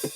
He's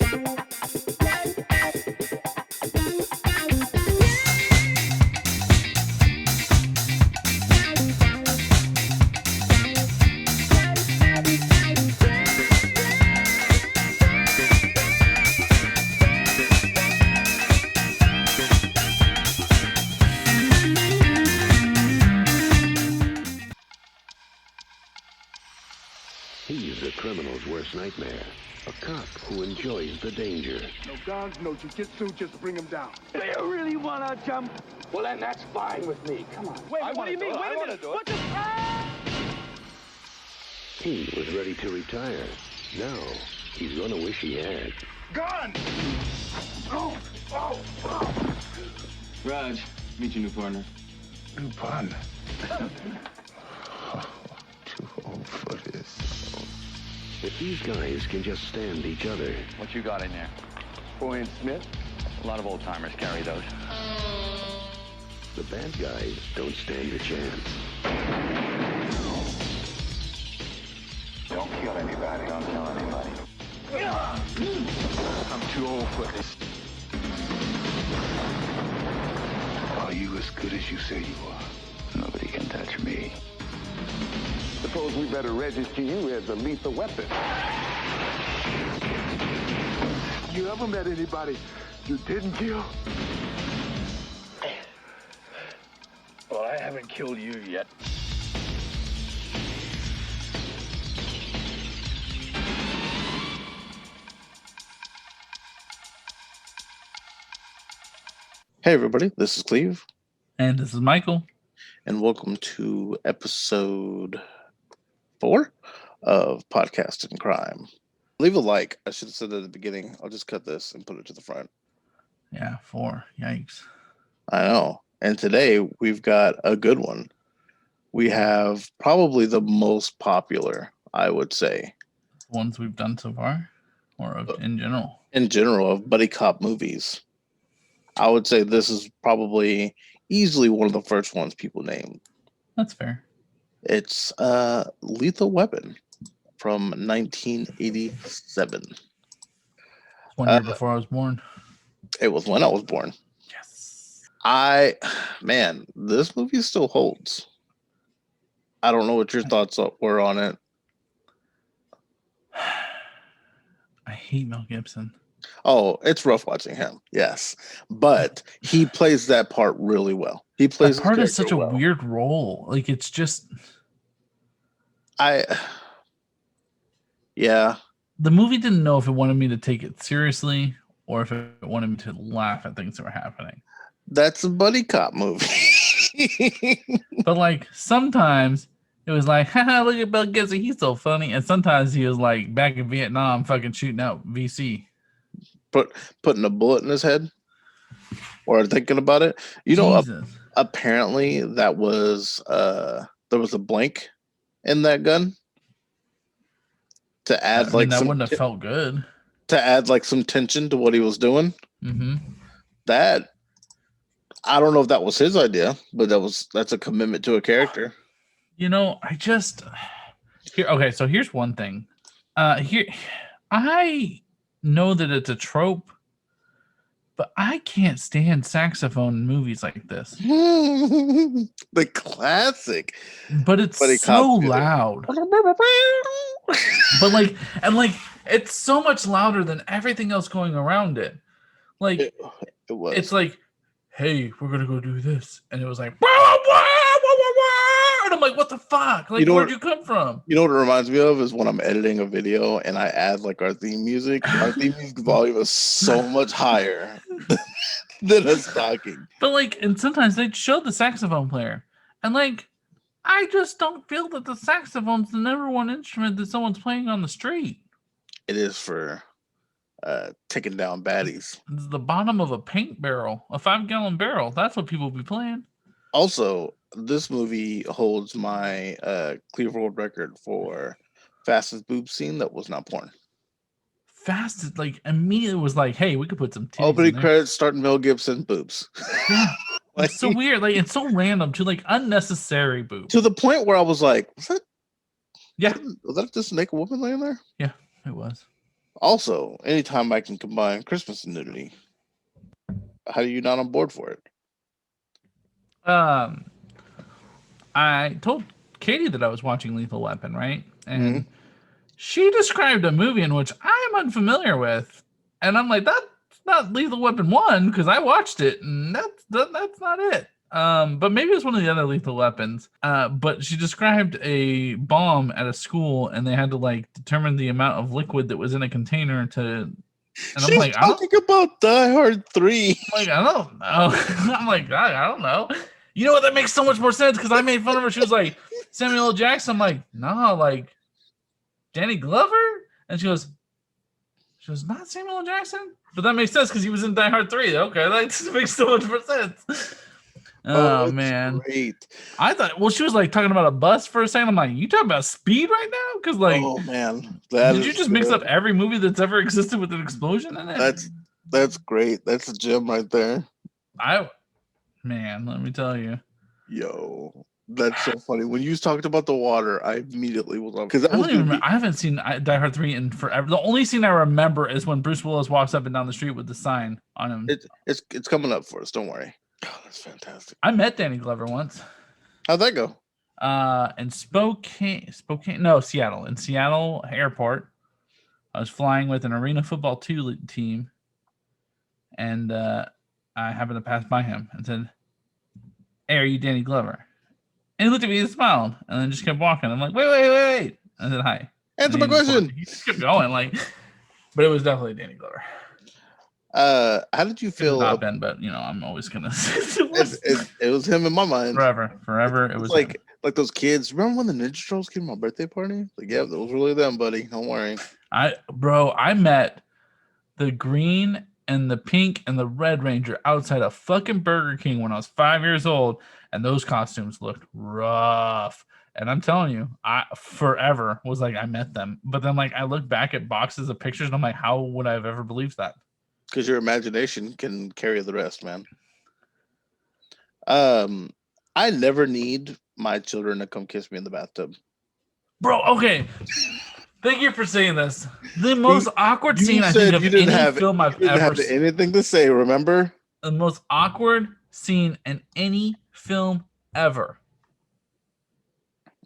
a criminal's worst nightmare. A cop who enjoys the danger. No guns, no jiu-jitsu, just bring him down. Do you really want to jump? Well, then that's fine with me. Come on. Wait, what do you mean? Wait a minute. What the... He was ready to retire. Now, he's gonna wish he had. Gun! Oh, oh, oh. Raj, meet your new partner. New partner. Too old for this. If these guys can just stand each other. What you got in there? 4-inch Smith? A lot of old timers carry those. The bad guys don't stand a chance. Don't kill anybody. Don't tell anybody. I'm too old for this. Are you as good as you say you are? Nobody can touch me. Suppose we better register you as a lethal weapon. You ever met anybody you didn't kill? Well, I haven't killed you yet. Hey everybody, this is Cleve. And this is Michael. And welcome to episode 4 of Podcast and Crime. Leave a like. I should have said that at the beginning. I'll just cut this and put it to the front. Yeah, 4. Yikes. I know. And today we've got a good one. We have probably the most popular, I would say. Ones we've done so far? Or in general? In general, of buddy cop movies. I would say this is probably easily one of the first ones people named. That's fair. It's Lethal Weapon from 1987. It's 1 year before I was born. It was when I was born. Yes. This movie still holds. I don't know what your thoughts were on it. I hate Mel Gibson. Oh, it's rough watching him. Yes. But he plays that part really well. He plays that part is such a weird role. Like, it's just... Yeah. The movie didn't know if it wanted me to take it seriously or if it wanted me to laugh at things that were happening. That's a buddy cop movie. But, like, sometimes it was like, haha, look at Mel Gibson, he's so funny. And sometimes he was, like, back in Vietnam fucking shooting out VC. Putting a bullet in his head or thinking about it. You know, apparently that was there was a blank in that gun to add that wouldn't have felt good. To add like some tension to what he was doing. Mm-hmm. That I don't know if that was his idea, but that's a commitment to a character. You know, so here's one thing. I know that it's a trope, but I can't stand saxophone in movies like this. The classic. But it's so loud. But it's so much louder than everything else going around it. Like it was. It's like, hey, we're gonna go do this, and it was like, and I'm like, what the fuck? Like, where'd you come from? You know what it reminds me of is when I'm editing a video and I add like our theme music. Our theme music volume is so much higher than us talking. But and sometimes they show the saxophone player, and I just don't feel that the saxophone's the number one instrument that someone's playing on the street. It is for taking down baddies. It's the bottom of a paint barrel, a 5-gallon barrel. That's what people be playing. Also, this movie holds my Cleveland World record for fastest boob scene that was not porn. Fastest, immediately was like, hey, we could put some titties opening credits starting Mel Gibson boobs. Yeah. It's so weird. It's so random too, unnecessary boobs. To the point where I was like, was that Yeah. Was that just a naked woman laying there? Yeah, it was. Also, anytime I can combine Christmas and nudity, how are you not on board for it? I told Katie that I was watching Lethal Weapon, right? And she described a movie in which I am unfamiliar with, and I'm like, that's not Lethal Weapon 1 because I watched it, and that's not it. But maybe it's one of the other Lethal Weapons. But she described a bomb at a school, and they had to like determine the amount of liquid that was in a container to. And She's I'm like, talking about Die Hard 3. I'm like, I don't know. I'm like, I don't know. You know what? That makes so much more sense because I made fun of her. She was like, Samuel L. Jackson. I'm like, nah, like Danny Glover? And she goes, not Samuel L. Jackson? But that makes sense because he was in Die Hard 3. Okay, that makes so much more sense. Oh man. Great. I thought, well, she was like talking about a bus for a second. I'm like, you talking about Speed right now? Because like, oh man. Did you just mix up every movie that's ever existed with an explosion in it? That's great. That's a gem right there. Man, let me tell you. Yo, that's so funny. When you talked about the water, I immediately was on because I haven't seen Die Hard 3 in forever. The only scene I remember is when Bruce Willis walks up and down the street with the sign on him. It's coming up for us. Don't worry. Oh, that's fantastic. I met Danny Glover once. How'd that go? In Seattle. In Seattle Airport, I was flying with an Arena Football 2 team, and I happened to pass by him and said, "Hey, are you Danny Glover?" And he looked at me and smiled, and then just kept walking. I'm like, wait. I said, "Hi." Answer my question. He just kept going, but it was definitely Danny Glover. How did you feel? Not Ben, but I'm always gonna say it was him in my mind. Forever. It was like those kids. Remember when the Ninja Turtles came to my birthday party? Like, yeah, that was really them, buddy. Don't worry. I met the green and the pink and the Red Ranger outside a fucking Burger King when I was 5 years old, and those costumes looked rough. And I'm telling you, I forever was like, I met them. But then I look back at boxes of pictures and I'm like, how would I have ever believed that? Because your imagination can carry the rest, man. I never need my children to come kiss me in the bathtub. Bro, okay. Thank you for saying this. The most awkward scene I think of any film I've ever seen. Anything to say, remember? The most awkward scene in any film ever.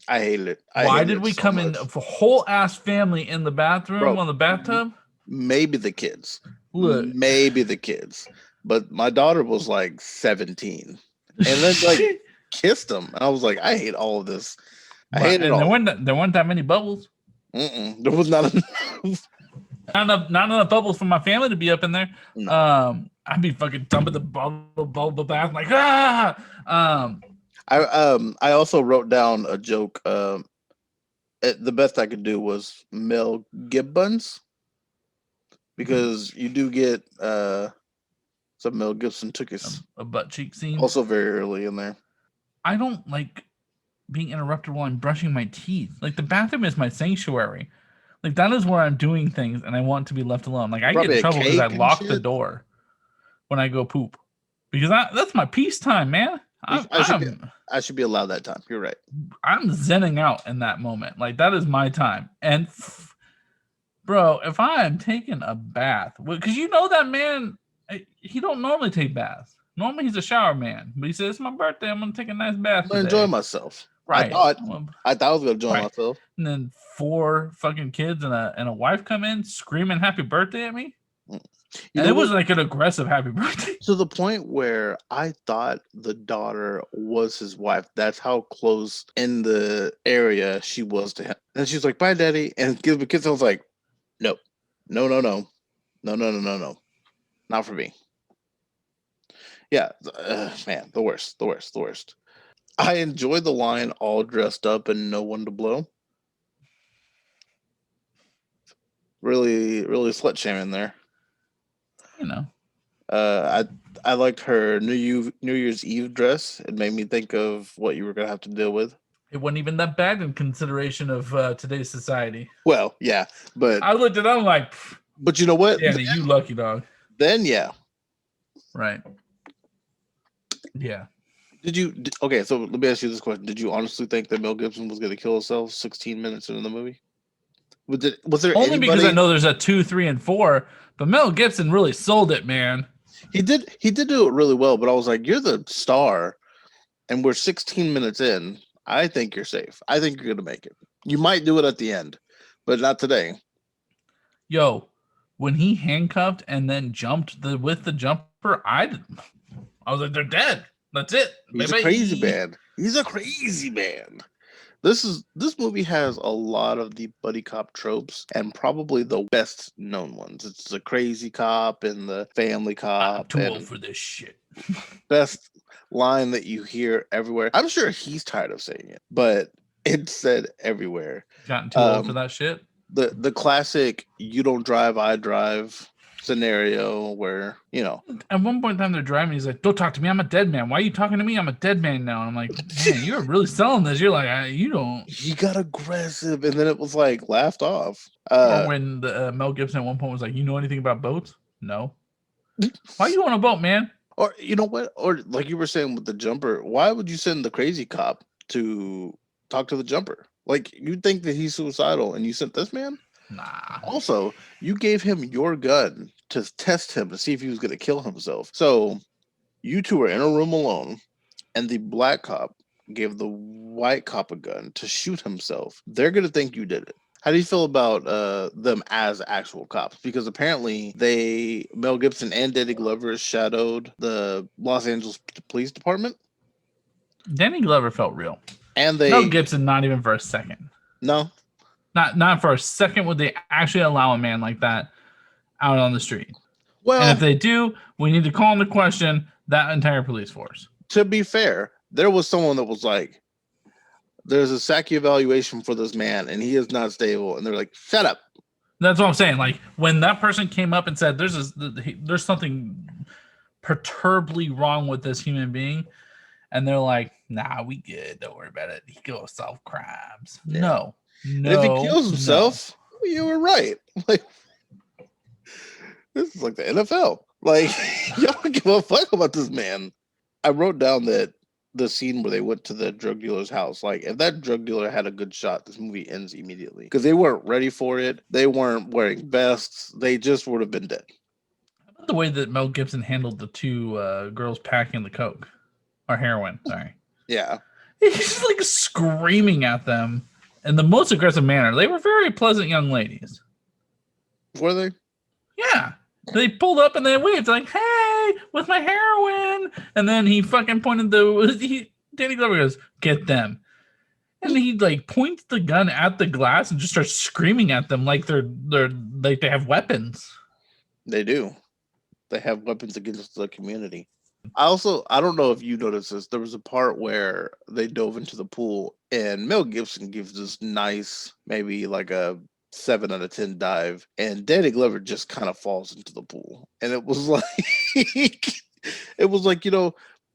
I hated it. Why did we come in a whole ass family in the bathroom on the bathtub? Maybe the kids. Look. Maybe the kids. But my daughter was like 17. And then kissed them. And I was like, I hate all of this. I hate it all. There weren't that many bubbles. There was not enough. Not enough bubbles for my family to be up in there. No. I'd be fucking dumping the bubble bath like I also wrote down a joke. The best I could do was Mel Gibbons, because you do get some Mel Gibson took a butt cheek scene. Also very early in there. I don't like being interrupted while I'm brushing my teeth. Like, the bathroom is my sanctuary. Like, that is where I'm doing things and I want to be left alone. Like, I get in trouble because I lock the door when I go poop, because that's my peace time, man. I should be allowed that time. You're right. I'm zenning out in that moment. Like, that is my time. And bro, if I am taking a bath, because that man, he don't normally take baths. Normally he's a shower man, but he says, it's my birthday, I'm gonna take a nice bath. I'm gonna enjoy myself. Right. I thought I was gonna enjoy myself. And then 4 fucking kids and a wife come in screaming happy birthday at me. And it was like an aggressive happy birthday. To the point where I thought the daughter was his wife. That's how close in the area she was to him. And she's like, bye, daddy. And give the kids, I was like, no. Not for me. Yeah, man, the worst. I enjoyed the line, all dressed up and no one to blow. Really slut shaming there. I liked her New Year's Eve dress. It made me think of what you were gonna have to deal with. It wasn't even that bad in consideration of today's society. Well, yeah, but I looked at it, I'm like, but you know what? Yeah, you lucky dog. Then yeah, right. Yeah. Okay, so let me ask you this question. Did you honestly think that Mel Gibson was going to kill himself 16 minutes into the movie? Was there Only because I anybody? know there's a 2, 3, and 4, but Mel Gibson really sold it, man. He did do it really well, but I was like, you're the star, and we're 16 minutes in. I think you're safe. I think you're gonna make it. You might do it at the end, but not today. Yo, when he handcuffed and then jumped with the jumper, I was like, they're dead. That's it. He's Bye-bye. a crazy man. He's a crazy man. This movie has a lot of the buddy cop tropes and probably the best known ones. It's the crazy cop and the family cop. I'm too and old for this shit. best line that you hear everywhere. I'm sure he's tired of saying it, but it's said everywhere. Gotten too old for that shit. The classic "you don't drive, I drive" scenario where At one point in time, they're driving. He's like, "Don't talk to me. I'm a dead man. Why are you talking to me? I'm a dead man now." And I'm like, "Man, you're really selling this." You're like, "You don't." he got aggressive, and then it was like laughed off. Or when the Mel Gibson at one point was like, "You know anything about boats?" No. Why are you on a boat, man? Or you know what? Or like you were saying with the jumper, why would you send the crazy cop to talk to the jumper? Like you think that he's suicidal, and you sent this man? Nah. Also, you gave him your gun to test him to see if he was going to kill himself. So you two are in a room alone, and the black cop gave the white cop a gun to shoot himself. They're going to think you did it. How do you feel about them as actual cops? Because apparently Mel Gibson and Danny Glover shadowed the Los Angeles Police Department. Danny Glover felt real. And Mel Gibson, not even for a second. No. Not for a second would they actually allow a man like that out on the street. Well, and if they do, we need to call into question that entire police force. To be fair, there was someone that was like, there's a psych evaluation for this man and he is not stable. And they're like, shut up. That's what I'm saying. Like when that person came up and said, there's something perturbably wrong with this human being. And they're like, nah, we good. Don't worry about it. He goes solve crimes. Yeah. No. And if he kills himself, you were right. Like, this is like the NFL. Like, y'all don't give a fuck about this man. I wrote down that the scene where they went to the drug dealer's house, like, if that drug dealer had a good shot, this movie ends immediately. Because they weren't ready for it. They weren't wearing vests. They just would have been dead. How about the way that Mel Gibson handled the two girls packing the coke? Or heroin, sorry. Yeah. He's like screaming at them in the most aggressive manner. They were very pleasant young ladies. Were they? Yeah. They pulled up and they waved like, hey, with my heroin. And then he fucking pointed Danny Glover goes, get them. And he like points the gun at the glass and just starts screaming at them like they're like they have weapons. They do. They have weapons against the community. I don't know if you noticed this. There was a part where they dove into the pool and Mel Gibson gives this nice, maybe like a 7 out of 10 dive, and Danny Glover just kind of falls into the pool. And it was like, it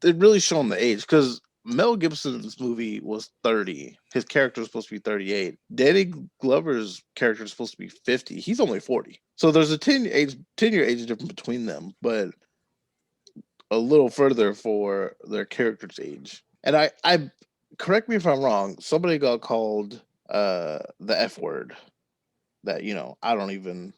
really showing the age because Mel Gibson's movie was 30. His character was supposed to be 38. Danny Glover's character is supposed to be 50. He's only 40. So there's a 10-year age difference between them, but a little further for their character's age. And I correct me if I'm wrong, somebody got called the F word that, I don't even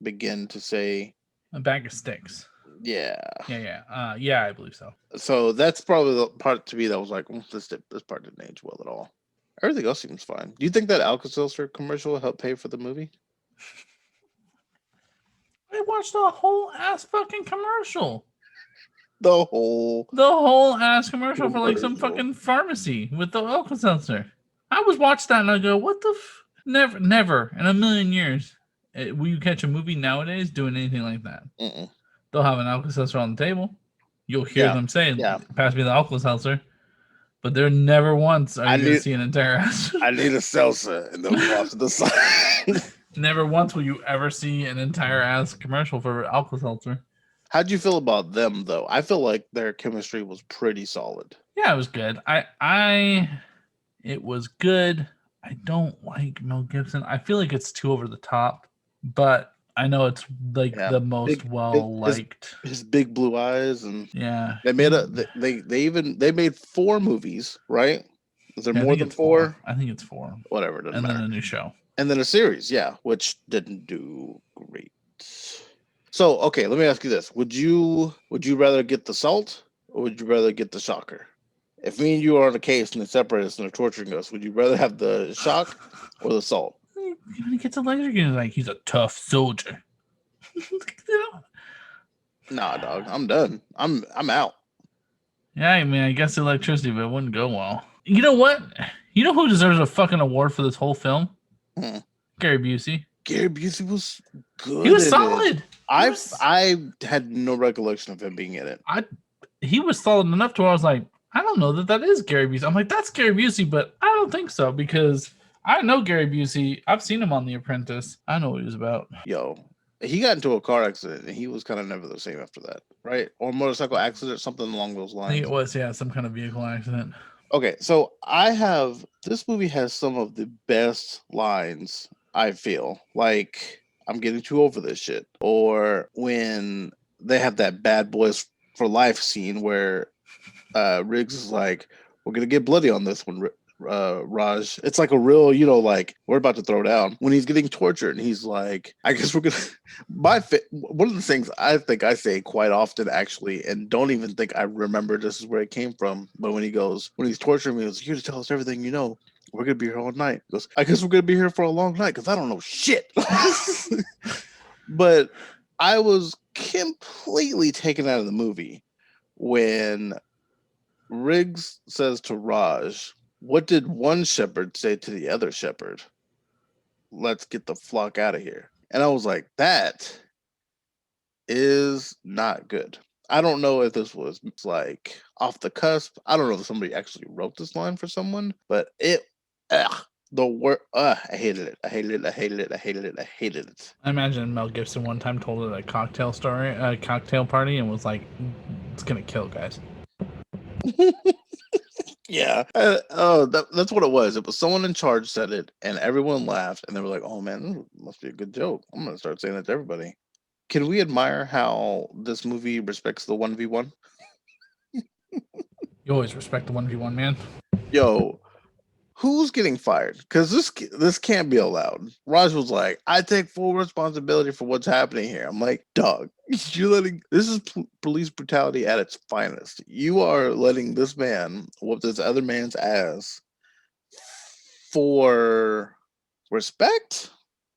begin to say. A bag of sticks. Yeah. Yeah, I believe so. So that's probably the part to me that was like, this part didn't age well at all. Everything else seems fine. Do you think that Alka-Seltzer commercial helped pay for the movie? I watched a whole ass fucking commercial. The whole ass commercial for like some fucking pharmacy with the Alka-Seltzer. I was watching that and I go, what the never in a million years will you catch a movie nowadays doing anything like that. Mm-mm. They'll have an Alka-Seltzer on the table. You'll hear them saying, pass me the Alka-Seltzer. But there never once are you going to see an entire ass. I need a salsa, and they'll go off to the side. Never once will you ever see an entire ass commercial for Alka-Seltzer. How'd you feel about them, though? I feel like their chemistry was pretty solid. Yeah, it was good. It was good. I don't like Mel Gibson. I feel like it's too over the top, but I know it's like the most well-liked. His big blue eyes, and they made they made 4 movies, right? Is there more than 4? I think it's 4. Whatever, doesn't and matter. Then a new show. And then a series, yeah, which didn't do great. So, okay, let me ask you this: Would you rather get the salt, or would you rather get the shocker? If me and you are on a case and they separate us and they're torturing us, would you rather have the shock or the salt? When he gets electrocuted, like he's a tough soldier. Nah, dog, I'm done. I'm out. Yeah, I mean, I guess electricity, but it wouldn't go well. You know what? You know who deserves a fucking award for this whole film? Gary Busey. Gary Busey was good. He was solid. I had no recollection of him being in it. He was solid enough to where I was like, I don't know that is Gary Busey. I'm like, that's Gary Busey, but I don't think so because I know Gary Busey. I've seen him on The Apprentice. I know what he was about. Yo, he got into a car accident and he was kind of never the same after that, right? Or a motorcycle accident, something along those lines. I think it was, yeah, some kind of vehicle accident. Okay, so this movie has some of the best lines, I feel. Like, I'm getting too over this shit. Or when they have that bad boys for life scene where Riggs is like, we're going to get bloody on this one, Raj. It's like a real, like, we're about to throw down. When he's getting tortured and he's like, I guess we're going to... One of the things I think I say quite often, actually, and don't even think I remember this is where it came from, but when he's torturing me, he goes, here to tell us everything you know. We're going to be here all night. He goes, I guess we're going to be here for a long night because I don't know shit. But I was completely taken out of the movie when Riggs says to Raj, what did one shepherd say to the other shepherd? Let's get the flock out of here. And I was like, that is not good. I don't know if this was like off the cusp. I don't know if somebody actually wrote this line for someone, but I hated it. I hated it. I imagine Mel Gibson one time told it at a cocktail party and was like, it's going to kill, guys. Yeah. That's what it was. It was someone in charge said it, and everyone laughed, and they were like, oh, man, this must be a good joke. I'm going to start saying it to everybody. Can we admire how this movie respects the 1v1? You always respect the 1v1, man. Yo, who's getting fired? Because this can't be allowed. Raj was like, I take full responsibility for what's happening here. I'm like, dog, this is police brutality at its finest. You are letting this man whoop this other man's ass for respect?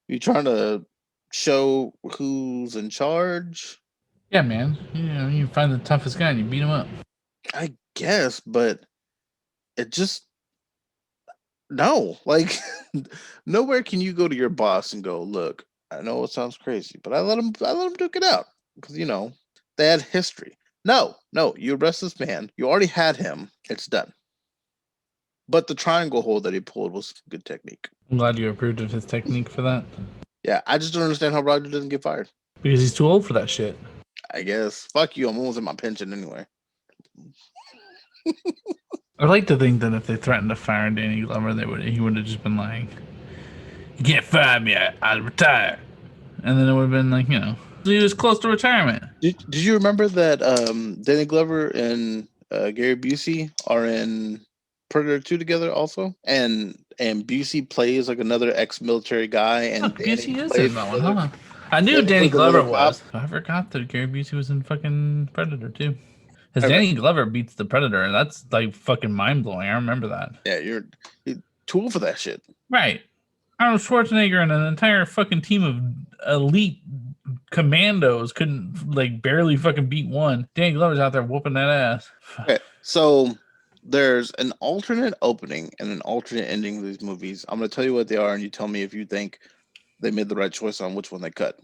You trying to show who's in charge? Yeah, man. You find the toughest guy and you beat him up. I guess, but it just... No, like, nowhere can you go to your boss and go, look, I know it sounds crazy, but I let him duke it out because, they had history. No, you arrest this man. You already had him. It's done. But the triangle hold that he pulled was good technique. I'm glad you approved of his technique for that. Yeah, I just don't understand how Roger doesn't get fired. Because he's too old for that shit. I guess. Fuck you. I'm almost at my pension anyway. I'd like to think that if they threatened to fire Danny Glover, he would have just been like, you can't fire me, I'll retire. And then it would have been like, he was close to retirement. Did you remember that Danny Glover and Gary Busey are in Predator 2 together also? And Busey plays like another ex-military guy. And Busey is in that one, huh? I knew Danny Glover was. I forgot that Gary Busey was in fucking Predator 2. Because Danny Glover beats the Predator, and that's like fucking mind blowing. I remember that. Yeah, you're too old for that shit. Right. Arnold Schwarzenegger and an entire fucking team of elite commandos couldn't like barely fucking beat one. Danny Glover's out there whooping that ass. Okay, so there's an alternate opening and an alternate ending of these movies. I'm going to tell you what they are, and you tell me if you think they made the right choice on which one they cut.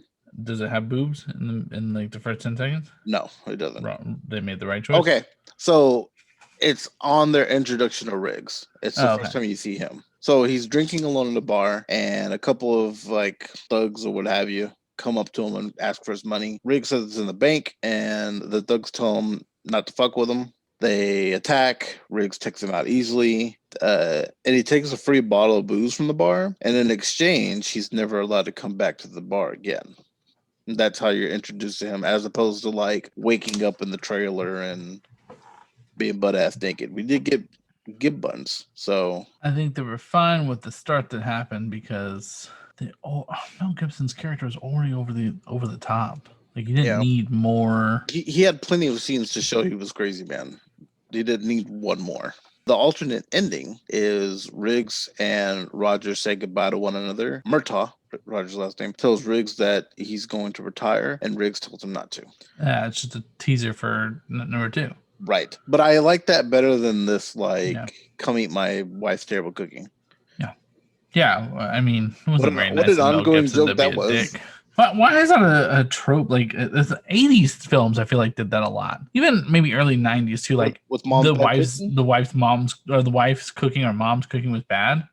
Does it have boobs in like the first 10 seconds? No, it doesn't. They made the right choice. Okay, so it's on their introduction of Riggs. It's the first time you see him. So he's drinking alone in the bar, and a couple of like thugs or what have you come up to him and ask for his money. Riggs says it's in the bank, and the thugs tell him not to fuck with him. They attack. Riggs takes him out easily. And he takes a free bottle of booze from the bar. And in exchange, he's never allowed to come back to the bar again. And that's how you're introduced to him, as opposed to like waking up in the trailer and being butt-ass naked. We did get Gibbons. So I think they were fine with the start that happened because Mel Gibson's character was already over the top. Like, you didn't need more. He had plenty of scenes to show he was crazy, man. He didn't need one more. The alternate ending is Riggs and Roger say goodbye to one another. Murtaugh, Roger's last name, tells Riggs that he's going to retire, and Riggs tells him not to. Yeah, it's just a teaser for number 2. Right. But I like that better than this, come eat my wife's terrible cooking. Yeah, I mean, it wasn't very nice. What an ongoing joke that was. Why is that a trope? Like, the 80s films, I feel like did that a lot. Even maybe early 90s too. Like, with the wife's cooking or mom's cooking was bad.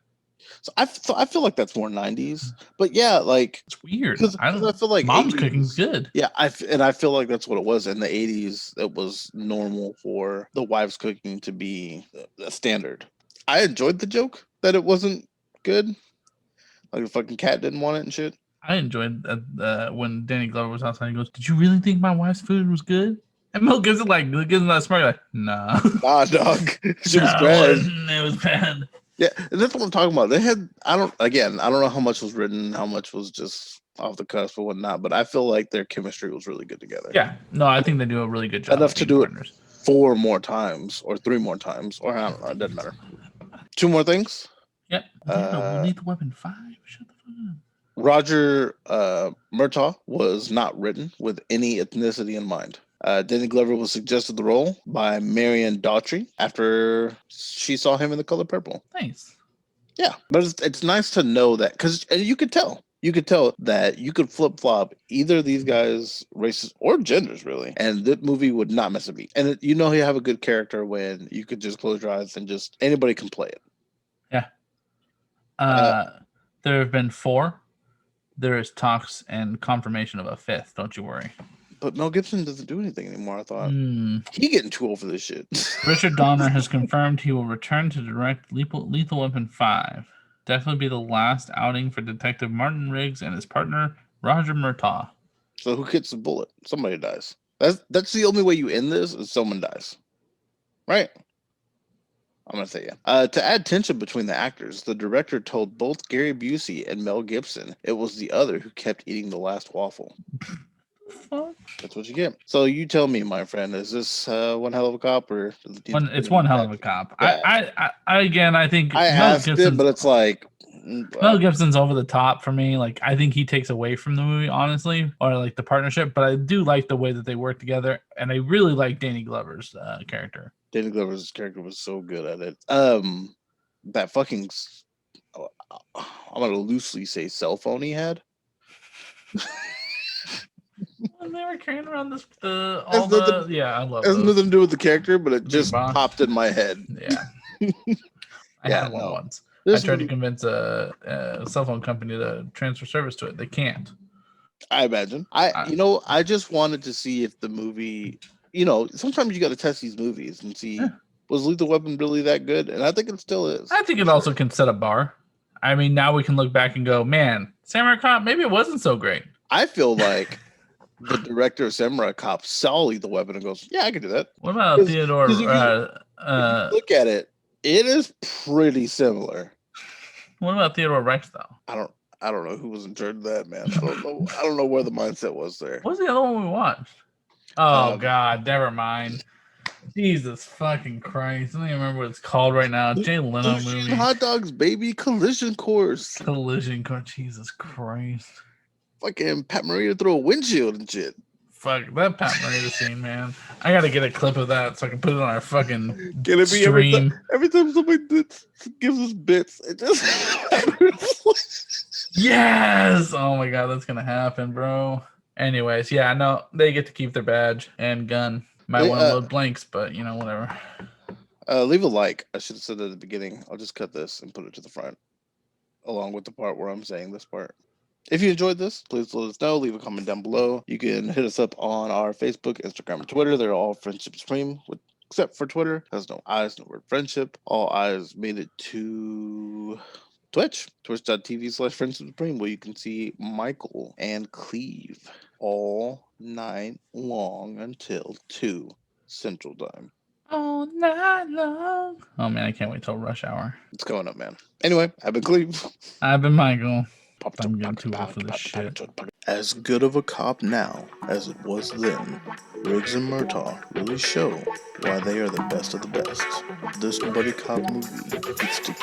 So I feel like that's more 90s. But yeah, like, it's weird. Because I feel like mom's cooking's good. Yeah, I feel like that's what it was in the 80s. It was normal for the wife's cooking to be a standard. I enjoyed the joke that it wasn't good. Like, the fucking cat didn't want it and shit. I enjoyed when Danny Glover was outside. He goes, "Did you really think my wife's food was good?" And Mel gives it that smart, like, "Nah, nah, dog, she was bad. It was bad." Yeah, and that's what I'm talking about. They had I don't know how much was written, how much was just off the cusp or whatnot, but I feel like their chemistry was really good together. Yeah, no, I think they do a really good job. Enough to do it 4 more times or 3 more times, or I don't know. It doesn't matter. 2 more things. Yep. Lethal Weapon 5. Shut the fuck up. Roger Murtaugh was not written with any ethnicity in mind. Danny Glover was suggested the role by Marion Daughtry after she saw him in The Color Purple. Nice. Yeah, but it's nice to know that, because you could tell that you could flip flop either of these guys' races or genders, really, and that movie would not miss a beat. And you have a good character when you could just close your eyes and just anybody can play it. Yeah. There have been 4. There is talks and confirmation of a 5th. Don't you worry. But Mel Gibson doesn't do anything anymore, I thought. He getting too old for this shit. Richard Donner has confirmed he will return to direct Lethal Weapon 5. Definitely be the last outing for Detective Martin Riggs and his partner, Roger Murtaugh. So who gets the bullet? Somebody dies. That's the only way you end this, is someone dies. Right? I'm going to say yeah. To add tension between the actors, the director told both Gary Busey and Mel Gibson it was the other who kept eating the last waffle. That's what you get. So you tell me, my friend, is this One Hell of a Cop or? It's One Hell of a Cop. Yeah. I think I asked it, but it's like Mel Gibson's over the top for me. Like, I think he takes away from the movie, honestly, or like the partnership. But I do like the way that they work together, and I really like Danny Glover's character. Danny Glover's character was so good at it. That fucking, I'm gonna loosely say, cell phone he had. When they were carrying around I love it. Has nothing to do with the character, but it just popped in my head. Yeah. I had one once. I tried to convince a cell phone company to transfer service to it. They can't. I imagine. I just wanted to see if the movie, sometimes you got to test these movies and see, was Lethal Weapon really that good? And I think it still is. I think it also can set a bar. I mean, now we can look back and go, man, Samurai Cop, maybe it wasn't so great. I feel like the director of Samurai Cop saw Lethal Weapon and goes, yeah, I can do that. What about Theodore? If you look at it, it is pretty similar. What about Theodore Rex, though? I don't know who was in charge of that, man. I don't know where the mindset was there. What's the other one we watched? Oh God, never mind. Jesus fucking Christ! I don't even remember what it's called right now. Jay Leno movie. Hot Dogs, baby. Collision Course. Collision Course. Jesus Christ. Fucking Pat Morita through a windshield and shit. Fuck that Pat Morita scene, man. I gotta get a clip of that so I can put it on our fucking Can it be stream. Every time somebody gives us bits, it just Yes! Oh my God, that's gonna happen, bro. Anyways, yeah, no, they get to keep their badge and gun. Might want to load blanks, but whatever. Leave a like. I should have said that at the beginning. I'll just cut this and put it to the front, along with the part where I'm saying this part. If you enjoyed this, please let us know. Leave a comment down below. You can hit us up on our Facebook, Instagram, and Twitter. They're all Friendship Supreme, except for Twitter. Has no eyes, no word friendship. All eyes made it to Twitch, twitch.tv/Friendship Supreme, where you can see Michael and Cleve all night long until 2 Central Time. all night long. Oh man, I can't wait till rush hour. It's coming up, man. Anyway, I've been Cleve. I've been Michael. I'm getting too old for this shit. As good of a cop now as it was then, Riggs and Murtaugh really show why they are the best of the best. This buddy cop movie gets to